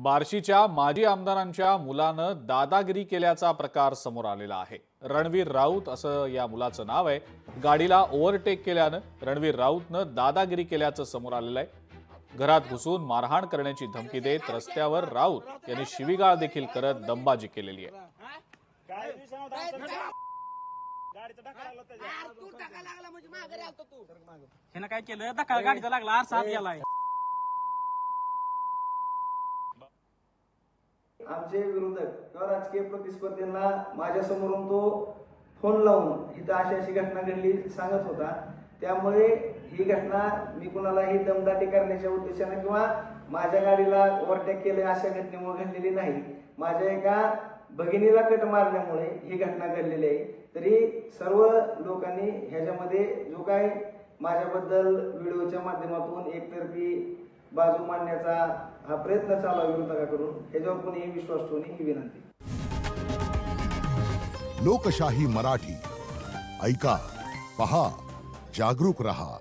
बार्शीच्या माजी आमदारांच्या मुलानं दादागिरी केल्याचा प्रकार समोर आलेला आहे। रणवीर राऊत असं या मुलाचं नाव आहे। गाडीला ओव्हरटेक केल्यानं रणवीर राऊतनं दादागिरी केल्याचं समोर आलेलं आहे। घरात घुसून मारहाण करण्याची धमकी देत रस्त्यावर राऊत यांनी शिवीगाळ देखील करत दमबाजी केलेली आहे। काय केलं धक्का गाडीचा लागला आरसा आत गेलाय। आमचे विरोधक किंवा राजकीय प्रतिस्पर्धींना माझ्या समोरून तो फोन लावून इथं अशी घटना घडली सांगत होता। त्यामुळे ही घटना मी कुणालाही दमदाटी करण्याच्या उद्देशाने किंवा माझ्या गाडीला ओव्हरटेक केले अशा घटनेमुळे घडलेली नाही। माझ्या एका भगिनीला कट मारल्यामुळे ही घटना घडलेली आहे। तरी सर्व लोकांनी ह्याच्यामध्ये जो काय माझ्याबद्दल व्हिडिओच्या माध्यमातून एकतर्फी बाजू मांडण्याचा हा प्रयत्न चालू आहे विरोधकाकडून, ह्याच्यावर कोणीही विश्वास ठेवू नये ही विनंती। लोकशाही मराठी ऐका, पहा, जागरूक रहा।